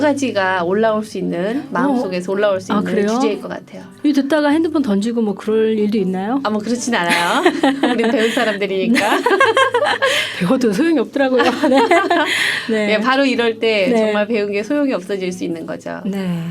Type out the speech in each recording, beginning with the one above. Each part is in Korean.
가지가 올라올 수 있는 마음속에서 올라올 수 있는 주제일 것 같아요. 이 듣다가 핸드폰 던지고 뭐 그럴 일도 있나요? 뭐 그렇진 않아요. 우린 배운 사람들이니까. 배워도 소용이 없더라고요. 네. 네. 네, 바로 이럴 때 네. 정말 배운 게 소용이 없어질 수 있는 거죠. 네.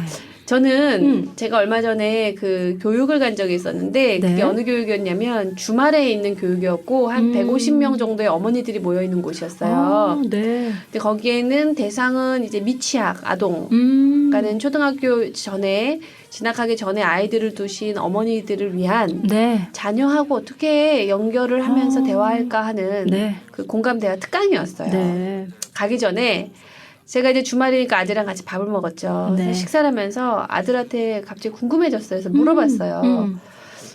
저는 제가 얼마 전에 그 교육을 간 적이 있었는데 그게 네. 어느 교육이었냐면 주말에 있는 교육이었고 한 150명 정도의 어머니들이 모여 있는 곳이었어요. 네. 근데 거기에는 대상은 이제 미취학 아동, 그러니까는 초등학교 전에 진학하기 전에 아이들을 두신 어머니들을 위한 네. 자녀하고 어떻게 연결을 하면서 대화할까 하는 네. 그 공감 대화 특강이었어요. 네. 가기 전에 제가 이제 주말이니까 아들이랑 같이 밥을 먹었죠. 네. 식사를 하면서 아들한테 갑자기 궁금해졌어요. 그래서 물어봤어요.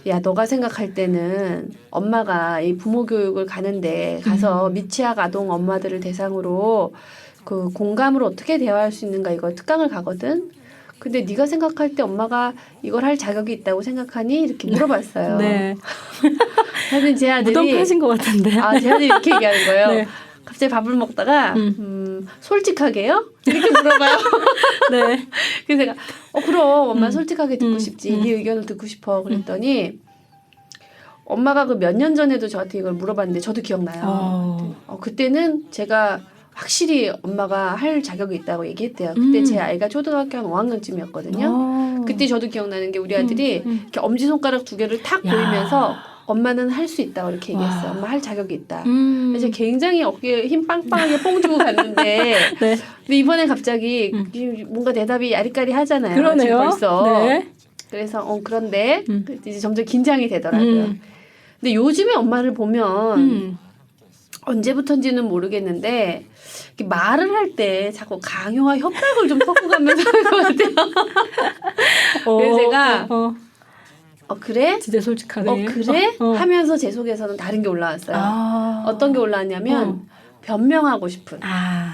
야, 너가 생각할 때는 엄마가 이 부모 교육을 가는데 가서 미취학 아동 엄마들을 대상으로 그 공감으로 어떻게 대화할 수 있는가 이걸 특강을 가거든. 근데 네가 생각할 때 엄마가 이걸 할 자격이 있다고 생각하니? 이렇게 물어봤어요. 네. 사실 제 아들이 무덤파신 것 같은데. 제 아들이 이렇게 얘기하는 거예요. 네. 갑자기 밥을 먹다가 솔직하게요? 이렇게 물어봐요. 네. 그래서 제가 그럼 엄마 솔직하게 듣고 싶지. 네 의견을 듣고 싶어. 그랬더니 엄마가 그 몇 년 전에도 저한테 이걸 물어봤는데 저도 기억나요. 그때는 제가 확실히 엄마가 할 자격이 있다고 얘기했대요. 그때 제 아이가 초등학교 한 5학년쯤이었거든요. 그때 저도 기억나는 게 우리 아들이 이렇게 엄지손가락 2개를 탁 보이면서 엄마는 할 수 있다고 이렇게 얘기했어요. 엄마 할 자격이 있다. 그래서 굉장히 어깨에 힘 빵빵하게 뽕 주고 갔는데 네. 근데 이번에 갑자기 뭔가 대답이 야리까리 하잖아요. 그러네요. 지금 벌써. 네. 그래서 그런데 이제 점점 긴장이 되더라고요. 근데 요즘에 엄마를 보면 언제부턴지는 모르겠는데 이렇게 말을 할 때 자꾸 강요와 협박을 좀 섞어가면서 하는 것 같아요. 그래서 제가 그래? 진짜 솔직하네. 그래? 하면서 제 속에서는 다른 게 올라왔어요. 어떤 게 올라왔냐면 변명하고 싶은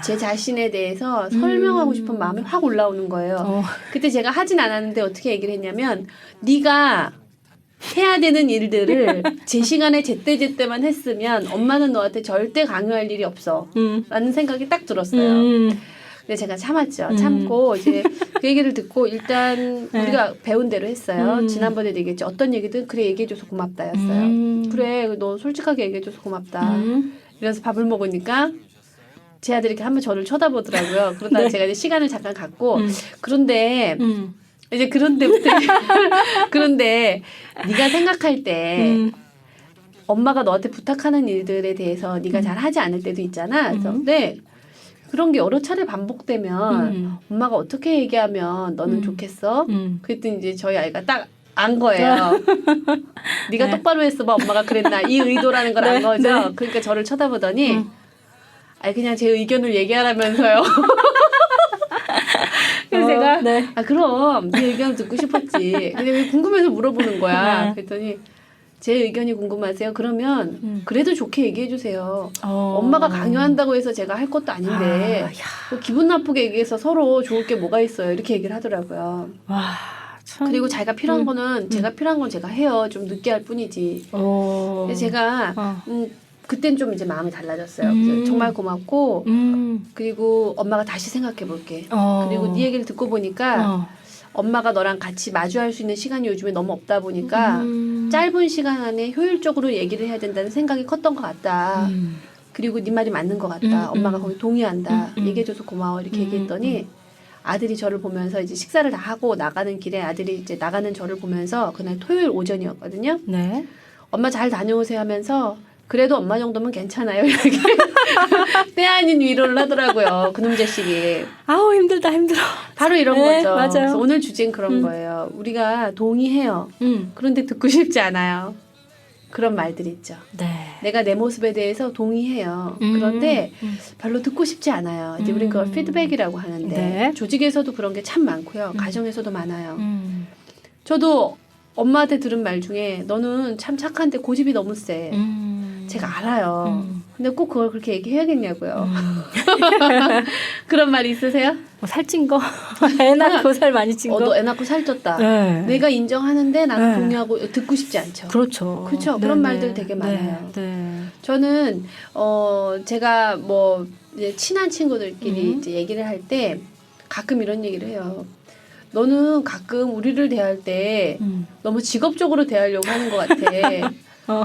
제 자신에 대해서 설명하고 싶은 마음이 확 올라오는 거예요. 그때 제가 하진 않았는데 어떻게 얘기를 했냐면 네가 해야 되는 일들을 제 시간에 제때제때만 했으면 엄마는 너한테 절대 강요할 일이 없어 라는 생각이 딱 들었어요. 근데 제가 참았죠. 참고 이제 그 얘기를 듣고 일단 우리가 배운 대로 했어요. 지난번에도 얘기했죠. 어떤 얘기든 그래 얘기해줘서 고맙다였어요. 그래 너 솔직하게 얘기해줘서 고맙다. 이래서 밥을 먹으니까 제 아들이 이렇게 한번 저를 쳐다보더라고요. 그러다가 제가 이제 시간을 잠깐 갖고 그런데 이제 그런데부터 그런데 네가 생각할 때 엄마가 너한테 부탁하는 일들에 대해서 네가 잘 하지 않을 때도 있잖아. 그래서 네. 그런 게 여러 차례 반복되면 엄마가 어떻게 얘기하면 너는 좋겠어? 그랬더니 이제 저희 아이가 딱 안 거예요. 네가 네. 똑바로 했어 봐. 엄마가 그랬나. 이 의도라는 걸 안 거죠. 네. 그러니까 저를 쳐다보더니 그냥 제 의견을 얘기하라면서요. 그래서 제가 네. 그럼 네 의견을 듣고 싶었지. 근데 왜 궁금해서 물어보는 거야. 그랬더니 제 의견이 궁금하세요? 그러면 그래도 좋게 얘기해 주세요. 엄마가 강요한다고 해서 제가 할 것도 아닌데 뭐 기분 나쁘게 얘기해서 서로 좋을 게 뭐가 있어요. 이렇게 얘기를 하더라고요. 와, 참. 그리고 자기가 필요한 거는 제가 필요한 건 제가 해요. 좀 늦게 할 뿐이지. 그래서 제가 그땐 좀 이제 마음이 달라졌어요. 그래서 정말 고맙고 그리고 엄마가 다시 생각해 볼게. 그리고 네 얘기를 듣고 보니까 엄마가 너랑 같이 마주할 수 있는 시간이 요즘에 너무 없다 보니까 짧은 시간 안에 효율적으로 얘기를 해야 된다는 생각이 컸던 것 같다. 그리고 네 말이 맞는 것 같다. 엄마가 거기 동의한다. 얘기해줘서 고마워. 이렇게 얘기했더니 아들이 저를 보면서 이제 식사를 다 하고 나가는 길에 아들이 이제 나가는 저를 보면서 그날 토요일 오전이었거든요. 네. 엄마 잘 다녀오세요 하면서 그래도 엄마 정도면 괜찮아요. 이렇게 때 아닌 위로를 하더라고요. 그놈 자식이. 아우 힘들다 힘들어. 바로 이런 네, 거죠. 맞아요. 그래서 오늘 주제는 그런 거예요. 우리가 동의해요. 그런데 듣고 싶지 않아요. 그런 말들이 있죠. 네. 내가 내 모습에 대해서 동의해요. 그런데 별로 듣고 싶지 않아요. 이제 우린 그걸 피드백이라고 하는데 네. 조직에서도 그런 게 참 많고요. 가정에서도 많아요. 저도 엄마한테 들은 말 중에 너는 참 착한데 고집이 너무 세. 제가 알아요. 근데 꼭 그걸 그렇게 얘기해야겠냐고요. 그런 말 있으세요? 뭐 살찐 거, 애 낳고 살 많이 찐 거. 너 애 낳고 살쪘다. 네. 내가 인정하는데 나는 네. 동의하고 듣고 싶지 않죠. 그렇죠. 그렇죠. 네, 그런 네. 말들 되게 많아요. 네. 저는 제가 뭐 이제 친한 친구들끼리 이제 얘기를 할 때 가끔 이런 얘기를 해요. 너는 가끔 우리를 대할 때 너무 직업적으로 대하려고 하는 것 같아.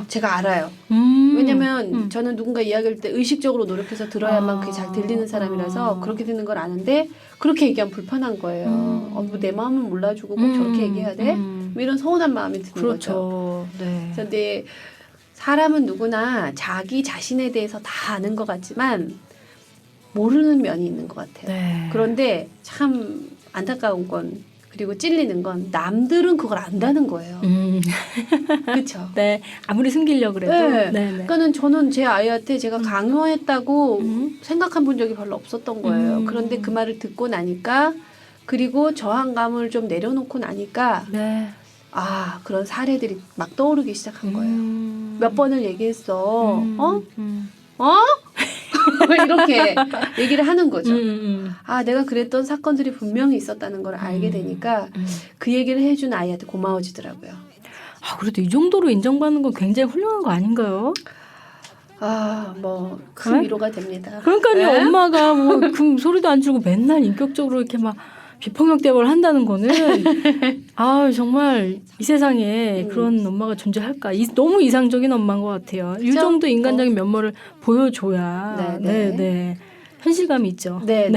제가 알아요. 왜냐면 저는 누군가 이야기할 때 의식적으로 노력해서 들어야만 그게 잘 들리는 사람이라서 그렇게 듣는 걸 아는데 그렇게 얘기하면 불편한 거예요. 뭐 내 마음을 몰라주고 꼭 저렇게 얘기해야 돼? 뭐 이런 서운한 마음이 드는 거죠. 네. 근데 사람은 누구나 자기 자신에 대해서 다 아는 것 같지만 모르는 면이 있는 것 같아요. 네. 그런데 참 안타까운 건 그리고 찔리는 건 남들은 그걸 안다는 거예요. 그렇죠. 네, 아무리 숨기려고 그래도. 네. 네. 그러니까는 저는 제 아이한테 제가 강요했다고 생각한 본 적이 별로 없었던 거예요. 그런데 그 말을 듣고 나니까 그리고 저항감을 좀 내려놓고 나니까 네. 아 그런 사례들이 막 떠오르기 시작한 거예요. 몇 번을 얘기했어. 이렇게 얘기를 하는 거죠. 아 내가 그랬던 사건들이 분명히 있었다는 걸 알게 되니까 그 얘기를 해준 아이한테 고마워지더라고요. 아, 그래도 이 정도로 인정받는 건 굉장히 훌륭한 거 아닌가요? 아 뭐 큰 네? 위로가 됩니다. 그러니까요. 네? 엄마가 뭐 소리도 안 지르고 맨날 인격적으로 이렇게 막 비폭력 대화를 한다는 거는 아 정말 이 세상에 그런 엄마가 존재할까? 너무 이상적인 엄마인 것 같아요. 이 정도 인간적인 면모를 보여줘야 네. 현실감이 있죠. 네.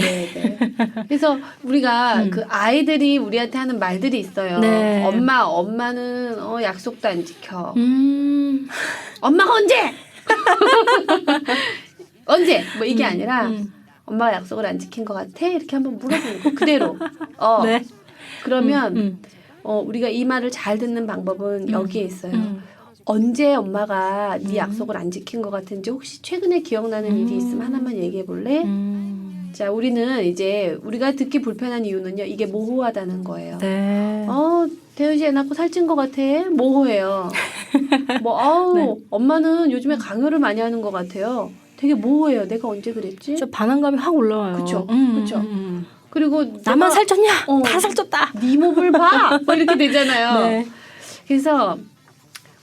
그래서 우리가 그 아이들이 우리한테 하는 말들이 있어요. 네. 엄마는 약속도 안 지켜. 엄마가 언제? 언제? 뭐 이게 아니라 엄마가 약속을 안 지킨 것 같아? 이렇게 한번 물어보는 거 그대로. 네. 그러면 우리가 이 말을 잘 듣는 방법은 여기에 있어요. 언제 엄마가 네 약속을 안 지킨 것 같은지 혹시 최근에 기억나는 일이 있으면 하나만 얘기해 볼래? 자, 우리는 이제 우리가 듣기 불편한 이유는요. 이게 모호하다는 거예요. 네. 태연 씨 애 낳고 살찐 것 같아? 모호해요. 네. 엄마는 요즘에 강요를 많이 하는 것 같아요. 되게 모호해요. 내가 언제 그랬지? 저 반항감이 확 올라와요. 그렇죠. 그렇죠. 그리고 나만 살쪘냐? 다 살쪘다. 네 몸을 봐. 뭐 이렇게 되잖아요. 네. 그래서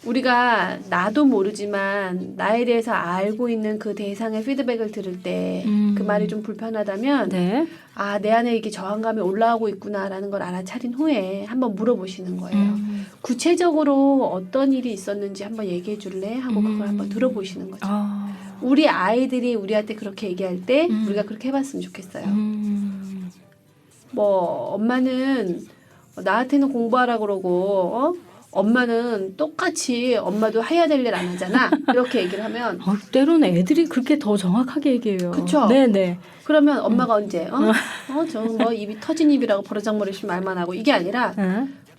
우리가 나도 모르지만 나에 대해서 알고 있는 그 대상의 피드백을 들을 때 그 말이 좀 불편하다면 네. 아, 내 안에 이게 저항감이 올라오고 있구나라는 걸 알아차린 후에 한번 물어보시는 거예요. 구체적으로 어떤 일이 있었는지 한번 얘기해 줄래? 하고 그걸 한번 들어보시는 거죠. 우리 아이들이 우리한테 그렇게 얘기할 때 우리가 그렇게 해봤으면 좋겠어요. 뭐 엄마는 나한테는 공부하라 그러고 엄마는 똑같이 엄마도 해야 될 일 안 하잖아. 이렇게 얘기를 하면 때로는 애들이 그렇게 더 정확하게 얘기해요. 그렇죠. 네네. 그러면 엄마가 언제 저는 뭐 입이 터진 입이라고 버르장머리씩 말만 하고 이게 아니라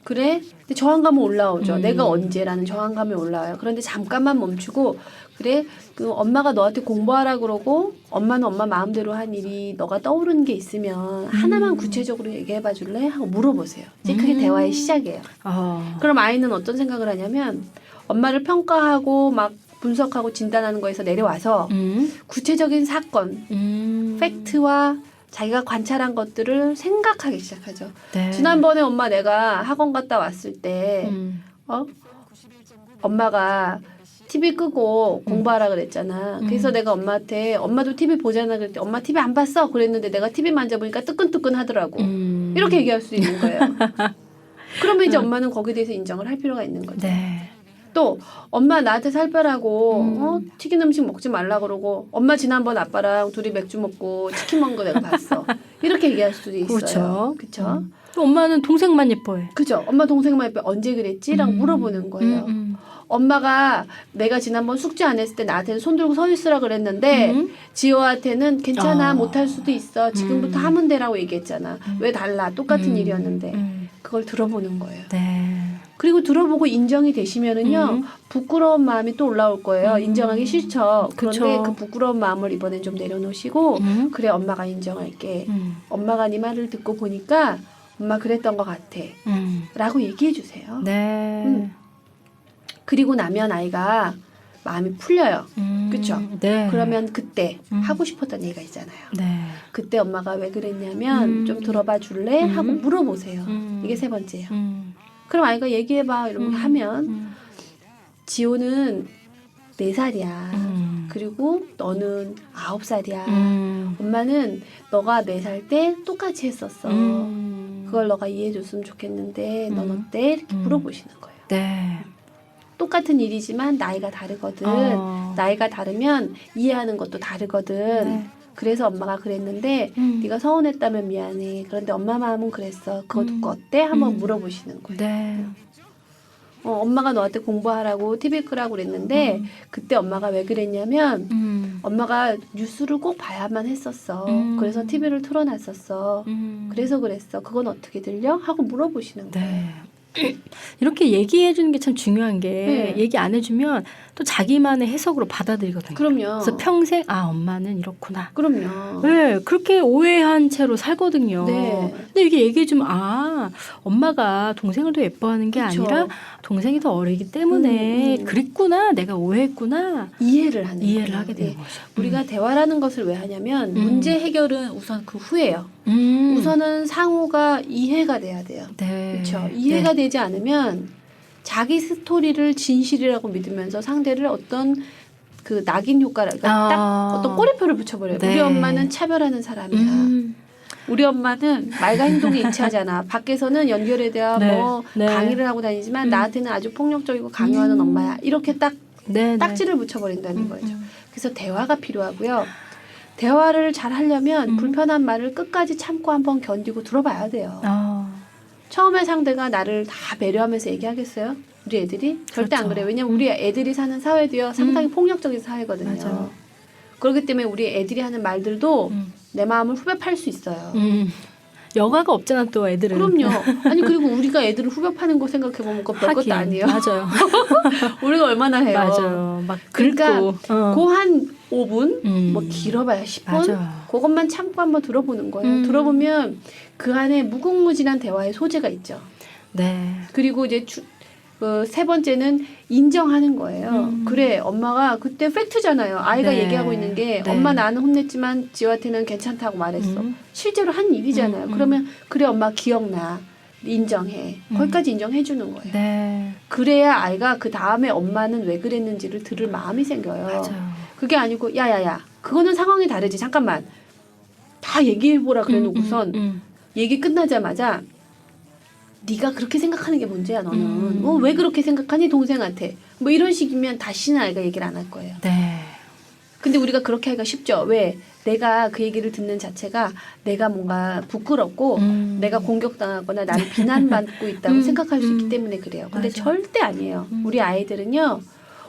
그래? 근데 저항감은 올라오죠. 내가 언제라는 저항감이 올라와요. 그런데 잠깐만 멈추고 그래? 그 엄마가 너한테 공부하라 그러고 엄마는 엄마 마음대로 한 일이 너가 떠오르는 게 있으면 하나만 구체적으로 얘기해봐 줄래? 하고 물어보세요. 이제 그게 대화의 시작이에요. 그럼 아이는 어떤 생각을 하냐면 엄마를 평가하고 막 분석하고 진단하는 거에서 내려와서 구체적인 사건, 팩트와 자기가 관찰한 것들을 생각하기 시작하죠. 네. 지난번에 엄마 내가 학원 갔다 왔을 때 엄마가 TV 끄고 공부하라 그랬잖아. 그래서 내가 엄마한테 엄마도 TV 보잖아 그랬더니 엄마 TV 안 봤어? 그랬는데 내가 TV 만져보니까 뜨끈뜨끈 하더라고. 이렇게 얘기할 수 있는 거예요. 그러면 이제 엄마는 거기에 대해서 인정을 할 필요가 있는 거죠. 네. 또 엄마 나한테 살 빼라고 튀긴 음식 먹지 말라 그러고 엄마 지난번 아빠랑 둘이 맥주 먹고 치킨 먹은 거 내가 봤어. 이렇게 얘기할 수도 있어요. 그렇죠. 엄마는 동생만 예뻐해. 그죠. 엄마 동생만 예뻐 언제 그랬지? 라고 물어보는 거예요. 엄마가 내가 지난번 숙제 안 했을 때 나한테는 손 들고 서 있으라 그랬는데 지호한테는 괜찮아 못할 수도 있어. 지금부터 하면 되라고 얘기했잖아. 왜 달라? 똑같은 일이었는데. 그걸 들어보는 거예요. 네. 그리고 들어보고 인정이 되시면은요 부끄러운 마음이 또 올라올 거예요. 인정하기 싫죠. 그런데 그쵸. 그 부끄러운 마음을 이번엔 좀 내려놓으시고 그래 엄마가 인정할게. 엄마가 네 말을 듣고 보니까 엄마 그랬던 것 같아. 라고 얘기해 주세요. 네. 그리고 나면 아이가 마음이 풀려요. 그렇죠? 네. 그러면 그때 하고 싶었던 얘기가 있잖아요. 네. 그때 엄마가 왜 그랬냐면 좀 들어봐 줄래? 하고 물어보세요. 이게 세 번째예요. 그럼 아이가 얘기해봐 이러고 하면 지호는 4살이야. 그리고 너는 9살이야. 엄마는 너가 4살 때 똑같이 했었어. 그걸 너가 이해해줬으면 좋겠는데 넌 어때? 이렇게 물어보시는 거예요. 네. 똑같은 일이지만 나이가 다르거든. 나이가 다르면 이해하는 것도 다르거든. 네. 그래서 엄마가 그랬는데 네가 서운했다면 미안해. 그런데 엄마 마음은 그랬어. 그거 듣고 어때? 한번 물어보시는 거예요. 네. 엄마가 너한테 공부하라고 TV 끄라고 그랬는데 그때 엄마가 왜 그랬냐면 엄마가 뉴스를 꼭 봐야만 했었어. 그래서 TV를 틀어놨었어. 그래서 그랬어. 그건 어떻게 들려? 하고 물어보시는 거예요. 네. 이렇게 얘기해 주는 게 참 중요한 게 네. 얘기 안 해주면 또 자기만의 해석으로 받아들이거든요. 그럼요. 그래서 평생 엄마는 이렇구나. 그럼요. 네, 그렇게 오해한 채로 살거든요. 네. 근데 이게 얘기해주면 엄마가 동생을 더 예뻐하는 게 그쵸. 아니라 동생이 더 어리기 때문에 그랬구나, 내가 오해했구나. 이해를 하는 이해를 거예요. 하게 되는 네. 거죠. 우리가 대화라는 것을 왜 하냐면 문제 해결은 우선 그 후에요. 음. 우선은 상호가 이해가 돼야 돼요. 네. 그렇죠. 이해가 되지 않으면 자기 스토리를 진실이라고 믿으면서 상대를 어떤 그 낙인 효과를 그러니까 딱 어떤 꼬리표를 붙여버려요. 네. 우리 엄마는 차별하는 사람이야. 우리 엄마는 말과 행동에 일치하잖아. 밖에서는 연결에 대한 네. 뭐 네. 강의를 하고 다니지만 나한테는 아주 폭력적이고 강요하는 엄마야. 이렇게 딱 네, 딱지를 붙여버린다는 거죠. 그래서 대화가 필요하고요. 대화를 잘 하려면 불편한 말을 끝까지 참고 한번 견디고 들어봐야 돼요. 처음에 상대가 나를 다 배려하면서 얘기하겠어요? 우리 애들이? 절대 안 그렇죠. 그래요. 왜냐면 우리 애들이 사는 사회도요. 상당히 폭력적인 사회거든요. 맞아요. 그렇기 때문에 우리 애들이 하는 말들도 내 마음을 후벼 팔 수 있어요. 여가가 없잖아 또 애들은. 그럼요. 아니 그리고 우리가 애들을 후벼 파는 거 생각해보면 그거 별것도 아니에요. 맞아요. 우리가 얼마나 해요. 맞아요. 막 그러니까 긁고. 그 한 5분, 뭐 길어봐야 10분, 맞아요. 그것만 참고 한번 들어보는 거예요. 들어보면 그 안에 무궁무진한 대화의 소재가 있죠. 네. 그리고 이제 세 번째는 인정하는 거예요. 그래, 엄마가 그때 팩트잖아요. 아이가 네. 얘기하고 있는 게 네. 엄마 나는 혼냈지만 지한테는 괜찮다고 말했어. 실제로 한 일이잖아요. 그러면 그래 엄마 기억나. 인정해. 거기까지 인정해 주는 거예요. 네. 그래야 아이가 그 다음에 엄마는 왜 그랬는지를 들을 마음이 생겨요. 맞아요. 그게 아니고 야야야 그거는 상황이 다르지. 잠깐만. 다 얘기해보라 그래놓고선 얘기 끝나자마자 네가 그렇게 생각하는 게 문제야 너는. 왜 그렇게 생각하니 동생한테. 뭐 이런 식이면 다시는 아이가 얘기를 안 할 거예요. 네. 근데 우리가 그렇게 하기가 쉽죠. 왜? 내가 그 얘기를 듣는 자체가 내가 뭔가 부끄럽고 내가 공격당하거나 나를 비난받고 있다고 생각할 수 있기 때문에 그래요. 근데 맞아. 절대 아니에요. 우리 아이들은요.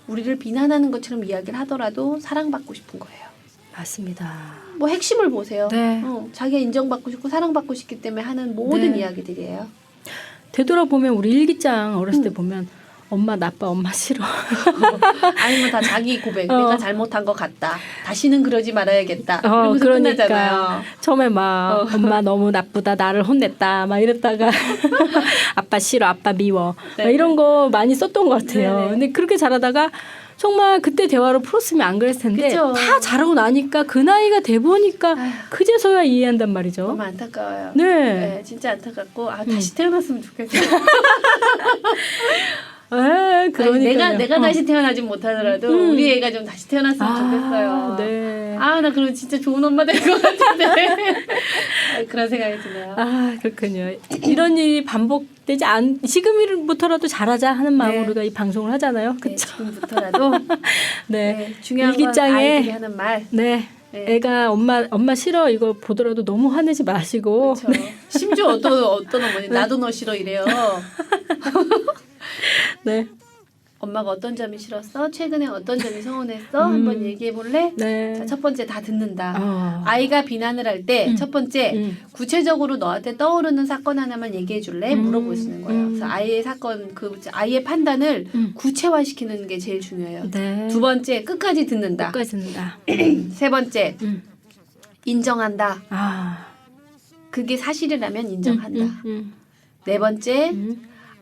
우리를 비난하는 것처럼 이야기를 하더라도 사랑받고 싶은 거예요. 맞습니다. 뭐 핵심을 보세요. 네. 자기가 인정받고 싶고 사랑받고 싶기 때문에 하는 모든 네. 이야기들이에요. 되돌아보면 우리 일기장 어렸을 때 보면 엄마 나빠, 엄마 싫어. 아니면 다 자기 고백. 내가 잘못한 것 같다. 다시는 그러지 말아야겠다. 이러면서 그러니까 끝나잖아요. 처음에 막 엄마 너무 나쁘다, 나를 혼냈다, 막 이랬다가 아빠 싫어, 아빠 미워, 막 이런 거 많이 썼던 것 같아요. 네네. 근데 그렇게 잘하다가 정말 그때 대화로 풀었으면 안 그랬을 텐데 그쵸. 다 잘하고 나니까 그 나이가 돼 보니까 그제서야 이해한단 말이죠. 너무 안타까워요. 네. 진짜 안타깝고 다시 태어났으면 좋겠어요. 그러니까 내가 다시 태어나지 못하더라도 우리 애가 좀 다시 태어났으면 좋겠어요. 네. 나 그럼 진짜 좋은 엄마 될 것 같은데 그런 생각이 드네요. 그렇군요. 이런 일이 반복되지 지금부터라도 잘하자 하는 마음으로 이 방송을 하잖아요. 네, 그렇죠? 지금부터라도 네. 중요한 건 일기장에 아이들이 하는 말. 네. 애가 엄마 싫어 이거 보더라도 너무 화내지 마시고. 그렇죠. 심지어 어떤 어머니 나도 너 싫어 이래요. 네. 엄마가 어떤 점이 싫었어? 최근에 어떤 점이 서운했어? 한번 얘기해 볼래? 네. 자, 첫 번째 다 듣는다. 아이가 비난을 할 때 첫 번째 구체적으로 너한테 떠오르는 사건 하나만 얘기해 줄래? 물어보시는 거예요. 그래서 아이의 사건 아이의 판단을 구체화시키는 게 제일 중요해요. 네. 두 번째 끝까지 듣는다. 끝까지 듣는다. 세 번째 인정한다. 그게 사실이라면 인정한다. 네 번째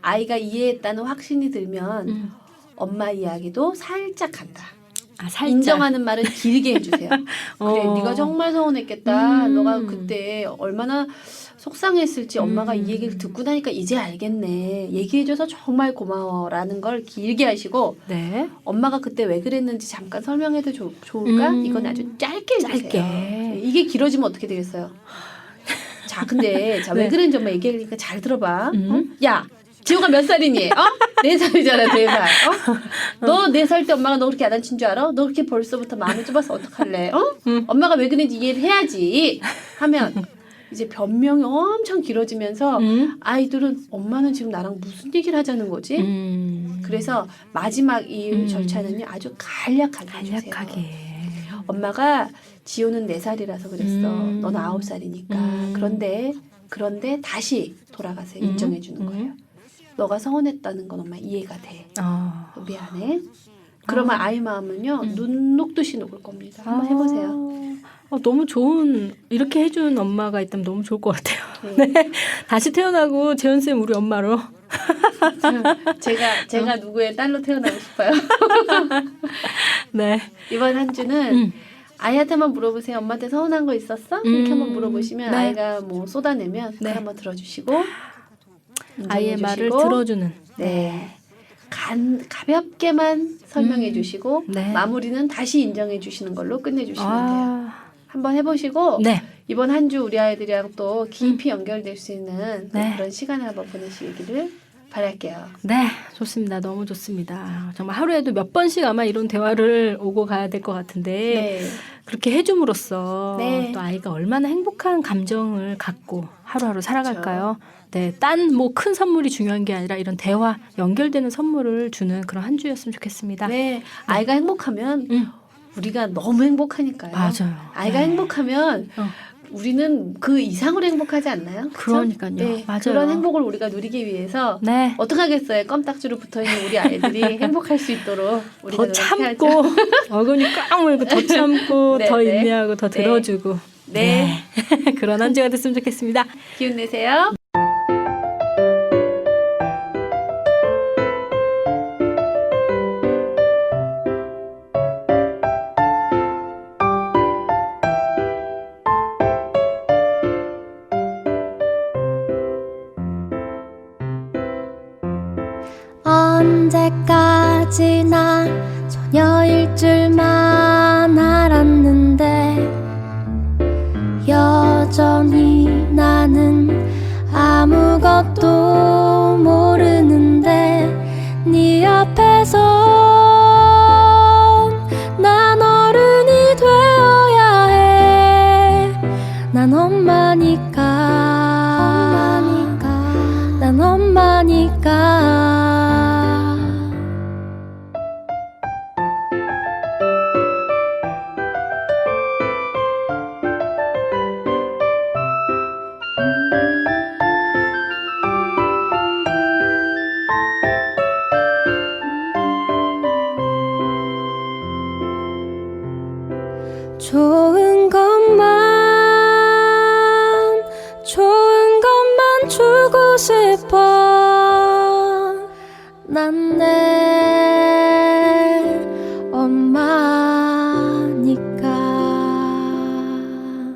아이가 이해했다는 확신이 들면 엄마 이야기도 살짝 한다. 살짝. 인정하는 말은 길게 해주세요. 그래, 네가 정말 서운했겠다. 너가 그때 얼마나 속상했을지 엄마가 이 얘기를 듣고 나니까 이제 알겠네. 얘기해줘서 정말 고마워라는 걸 길게 하시고 네. 엄마가 그때 왜 그랬는지 잠깐 설명해도 좋을까? 이건 아주 짧게 해주세요. 이게 길어지면 어떻게 되겠어요? 자, 근데 왜 네. 그랬는지 엄마 얘기하니까 잘 들어봐. 야, 지호가 몇 살이니? 4살이잖아, 4살. 너 4살 때 엄마가 너 그렇게 야단친 줄 알아? 너 그렇게 벌써부터 마음이 좁아서 어떡할래? 엄마가 왜 그랬는지 이해를 해야지. 하면 이제 변명이 엄청 길어지면서 아이들은 엄마는 지금 나랑 무슨 얘기를 하자는 거지? 그래서 마지막 이 절차는요, 아주 간략하게 해주세요. 엄마가 지호는 4살이라서 그랬어. 너는 9살이니까. 그런데 다시 돌아가서 인정해 주는 거예요. 너가 서운했다는 건 엄마 이해가 돼. 미안해. 그러면 아이 마음은요, 눈 녹듯이 녹을 겁니다. 한번 해보세요. 너무 좋은, 이렇게 해준 엄마가 있다면 너무 좋을 것 같아요. 네. 다시 태어나고 재현쌤 우리 엄마로. 제가 누구의 딸로 태어나고 싶어요. 네. 이번 한 주는 아이한테만 물어보세요. 엄마한테 서운한 거 있었어? 이렇게 한번 물어보시면 네. 아이가 뭐 쏟아내면 그걸 한번 들어주시고 아이의 말을 들어주는. 네. 가볍게만 설명해 주시고 마무리는 다시 인정해 주시는 걸로 끝내주시면 돼요. 한번 해보시고 이번 한 주 우리 아이들이랑 또 깊이 연결될 수 있는 그런 시간을 한번 보내시기를 바랄게요. 네, 좋습니다. 너무 좋습니다. 정말 하루에도 몇 번씩 아마 이런 대화를 오고 가야 될 것 같은데 그렇게 해줌으로써 또 아이가 얼마나 행복한 감정을 갖고 하루하루 살아갈까요? 그렇죠. 네, 딴 뭐 큰 선물이 중요한 게 아니라 이런 대화, 연결되는 선물을 주는 그런 한 주였으면 좋겠습니다. 네, 아이가 행복하면 우리가 너무 행복하니까요. 맞아요. 아이가 행복하면 우리는 그 이상으로 행복하지 않나요? 그러니까요. 네, 맞아요. 그런 행복을 우리가 누리기 위해서 어떻게 하겠어요? 껌딱지로 붙어있는 우리 아이들이 행복할 수 있도록 우리가 더 참고 어금니 꽉 물고 더 참고 더 인내하고 더 들어주고 그런 한 주가 됐으면 좋겠습니다. 기운 내세요. 언제까지나 소녀일 줄만 알았는데 여전히 나는 아무것도 모르는데 네 앞에선 난 어른이 되어야 해. 난 엄마니까 난 엄마니까 좋은 것만 주고 싶어. 난 내 엄마니까.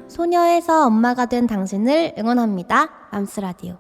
소녀에서 엄마가 된 당신을 응원합니다. 맘스라디오.